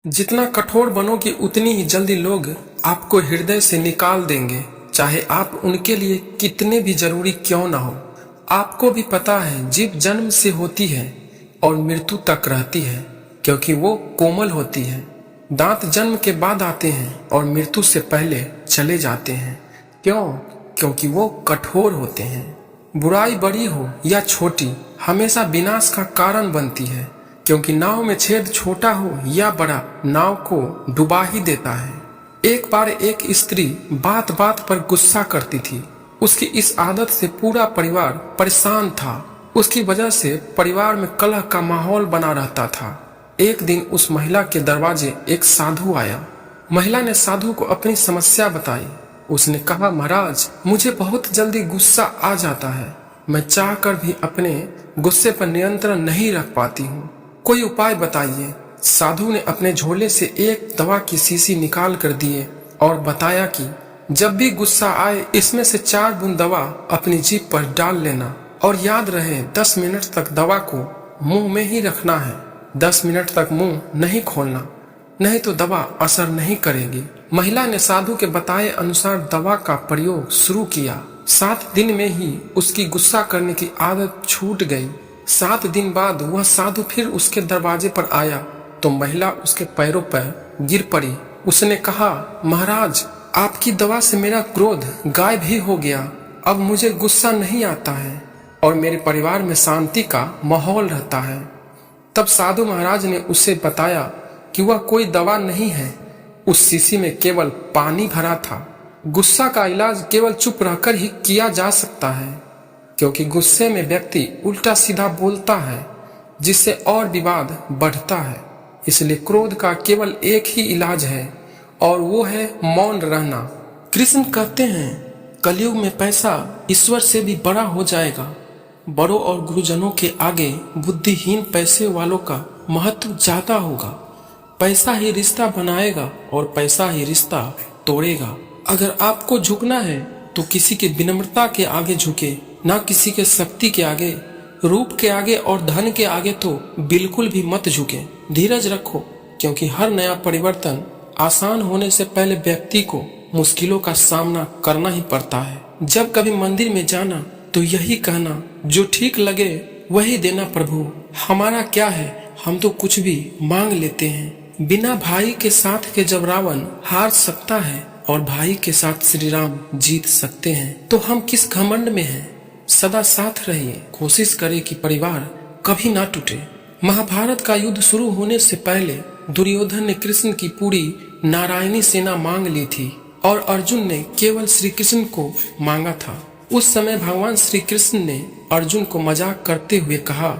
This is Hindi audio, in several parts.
जितना कठोर बनोगे उतनी ही जल्दी लोग आपको हृदय से निकाल देंगे, चाहे आप उनके लिए कितने भी जरूरी क्यों ना हो। आपको भी पता है जीभ जन्म से होती है और मृत्यु तक रहती है, क्योंकि वो कोमल होती है। दांत जन्म के बाद आते हैं और मृत्यु से पहले चले जाते हैं। क्यों? क्योंकि वो कठोर होते हैं। बुराई बड़ी हो या छोटी हमेशा विनाश का कारण बनती है, क्योंकि नाव में छेद छोटा हो या बड़ा नाव को डुबा ही देता है। एक बार एक स्त्री बात बात पर गुस्सा करती थी। उसकी इस आदत से पूरा परिवार परेशान था। उसकी वजह से परिवार में कलह का माहौल बना रहता था। एक दिन उस महिला के दरवाजे एक साधु आया। महिला ने साधु को अपनी समस्या बताई। उसने कहा, महाराज, मुझे बहुत जल्दी गुस्सा आ जाता है। मैं चाहकर भी अपने गुस्से पर नियंत्रण नहीं रख पाती हूँ। कोई उपाय बताइए। साधु ने अपने झोले से एक दवा की शीशी निकाल कर दिए और बताया कि जब भी गुस्सा आए इसमें से 4 बूंद दवा अपनी जीभ पर डाल लेना और याद रहे 10 मिनट तक दवा को मुंह में ही रखना है। 10 मिनट तक मुंह नहीं खोलना, नहीं तो दवा असर नहीं करेगी। महिला ने साधु के बताए अनुसार दवा का प्रयोग शुरू किया। 7 दिन में ही उसकी गुस्सा करने की आदत छूट गई। 7 दिन बाद वह साधु फिर उसके दरवाजे पर आया तो महिला उसके पैरों पर गिर पड़ी। उसने कहा, महाराज, आपकी दवा से मेरा क्रोध गायब ही हो गया। अब मुझे गुस्सा नहीं आता है और मेरे परिवार में शांति का माहौल रहता है। तब साधु महाराज ने उसे बताया कि वह कोई दवा नहीं है, उस शीशी में केवल पानी भरा था। गुस्सा का इलाज केवल चुप रहकर ही किया जा सकता है, क्योंकि गुस्से में व्यक्ति उल्टा सीधा बोलता है, जिससे और विवाद बढ़ता है। इसलिए क्रोध का केवल एक ही इलाज है और वो है मौन रहना। कृष्ण कहते हैं, कलयुग में पैसा ईश्वर से भी बड़ा हो जाएगा। बड़ों और गुरुजनों के आगे बुद्धिहीन पैसे वालों का महत्व ज्यादा होगा। पैसा ही रिश्ता बनाएगा और पैसा ही रिश्ता तोड़ेगा। अगर आपको झुकना है तो किसी के विनम्रता के आगे झुके, ना किसी के शक्ति के आगे, रूप के आगे और धन के आगे तो बिल्कुल भी मत झुके। धीरज रखो, क्योंकि हर नया परिवर्तन आसान होने से पहले व्यक्ति को मुश्किलों का सामना करना ही पड़ता है। जब कभी मंदिर में जाना तो यही कहना, जो ठीक लगे वही देना प्रभु, हमारा क्या है, हम तो कुछ भी मांग लेते हैं। बिना भाई के साथ के जब रावण हार सकता है और भाई के साथ श्री राम जीत सकते हैं, तो हम किस घमंड में हैं। सदा साथ रहिए, कोशिश करें कि परिवार कभी ना टूटे। महाभारत का युद्ध शुरू होने से पहले दुर्योधन ने कृष्ण की पूरी नारायणी सेना मांग ली थी और अर्जुन ने केवल श्री कृष्ण को मांगा था। उस समय भगवान श्री कृष्ण ने अर्जुन को मजाक करते हुए कहा,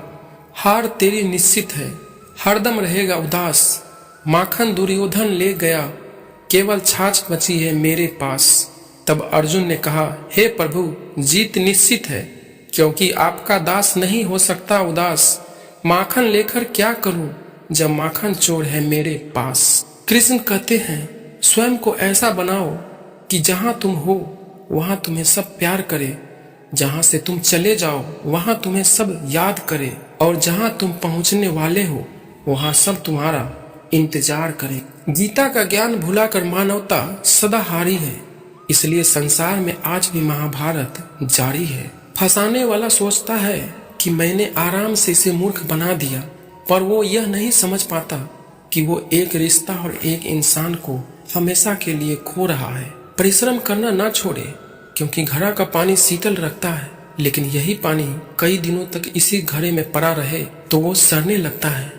हार तेरी निश्चित है, हरदम रहेगा उदास। माखन दुर्योधन ले गया, केवल छाछ बची है मेरे पास। तब अर्जुन ने कहा, हे प्रभु, जीत निश्चित है, क्योंकि आपका दास नहीं हो सकता उदास। माखन लेकर क्या करूं जब माखन चोर है मेरे पास। कृष्ण कहते हैं, स्वयं को ऐसा बनाओ कि जहां तुम हो वहां तुम्हें सब प्यार करे, जहां से तुम चले जाओ वहां तुम्हें सब याद करे, और जहां तुम पहुंचने वाले हो वहां सब तुम्हारा इंतजार करे। गीता का ज्ञान भुलाकर मानवता सदा हारी है, इसलिए संसार में आज भी महाभारत जारी है। फंसाने वाला सोचता है कि मैंने आराम से इसे मूर्ख बना दिया, पर वो यह नहीं समझ पाता कि वो एक रिश्ता और एक इंसान को हमेशा के लिए खो रहा है। परिश्रम करना ना छोड़े, क्योंकि घड़ा का पानी शीतल रखता है, लेकिन यही पानी कई दिनों तक इसी घड़े में पड़ा रहे तो वो सड़ने लगता है,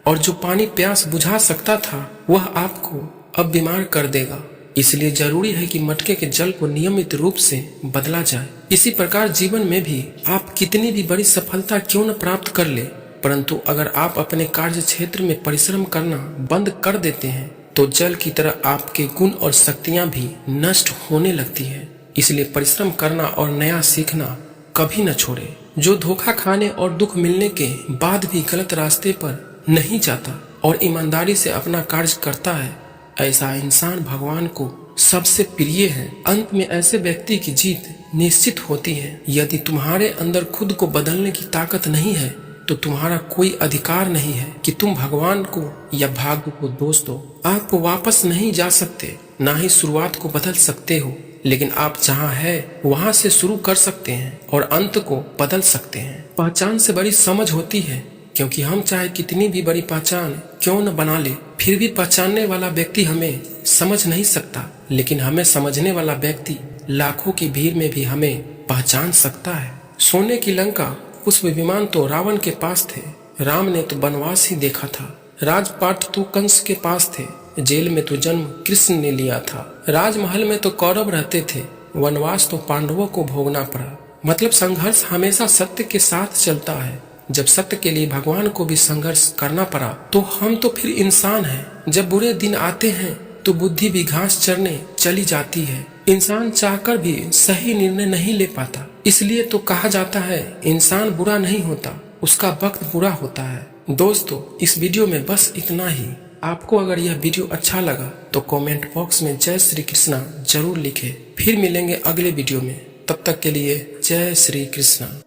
और जो पानी प्यास बुझा सकता था वह आपको अब बीमार कर देगा। इसलिए जरूरी है कि मटके के जल को नियमित रूप से बदला जाए। इसी प्रकार जीवन में भी आप कितनी भी बड़ी सफलता क्यों न प्राप्त कर ले, परंतु अगर आप अपने कार्य क्षेत्र में परिश्रम करना बंद कर देते हैं तो जल की तरह आपके गुण और शक्तियां भी नष्ट होने लगती है। इसलिए परिश्रम करना और नया सीखना कभी न छोड़े। जो धोखा खाने और दुख मिलने के बाद भी गलत रास्ते पर नहीं जाता और ईमानदारी से अपना कार्य करता है, ऐसा इंसान भगवान को सबसे प्रिय है। अंत में ऐसे व्यक्ति की जीत निश्चित होती है। यदि तुम्हारे अंदर खुद को बदलने की ताकत नहीं है तो तुम्हारा कोई अधिकार नहीं है कि तुम भगवान को या भाग्य को दोष दो। आप वापस नहीं जा सकते, ना ही शुरुआत को बदल सकते हो, लेकिन आप जहाँ है वहाँ से शुरू कर सकते हैं और अंत को बदल सकते हैं। पहचान से बड़ी समझ होती है, क्योंकि हम चाहे कितनी भी बड़ी पहचान क्यों न बना ले, फिर भी पहचानने वाला व्यक्ति हमें समझ नहीं सकता, लेकिन हमें समझने वाला व्यक्ति लाखों की भीड़ में भी हमें पहचान सकता है। सोने की लंका पुष्प विमान तो रावण के पास थे, राम ने तो वनवास ही देखा था। राजपाट तो कंस के पास थे, जेल में तो जन्म कृष्ण ने लिया था। राजमहल में तो कौरव रहते थे, वनवास तो पांडवों को भोगना पड़ा। मतलब संघर्ष हमेशा सत्य के साथ चलता है। जब सत्य के लिए भगवान को भी संघर्ष करना पड़ा तो हम तो फिर इंसान हैं। जब बुरे दिन आते हैं तो बुद्धि भी घास चरने चली जाती है। इंसान चाहकर भी सही निर्णय नहीं ले पाता, इसलिए तो कहा जाता है इंसान बुरा नहीं होता, उसका वक्त बुरा होता है। दोस्तों, इस वीडियो में बस इतना ही। आपको अगर यह वीडियो अच्छा लगा तो कमेंट बॉक्स में जय श्री कृष्णा जरूर लिखें। फिर मिलेंगे अगले वीडियो में, तब तक के लिए जय श्री कृष्णा।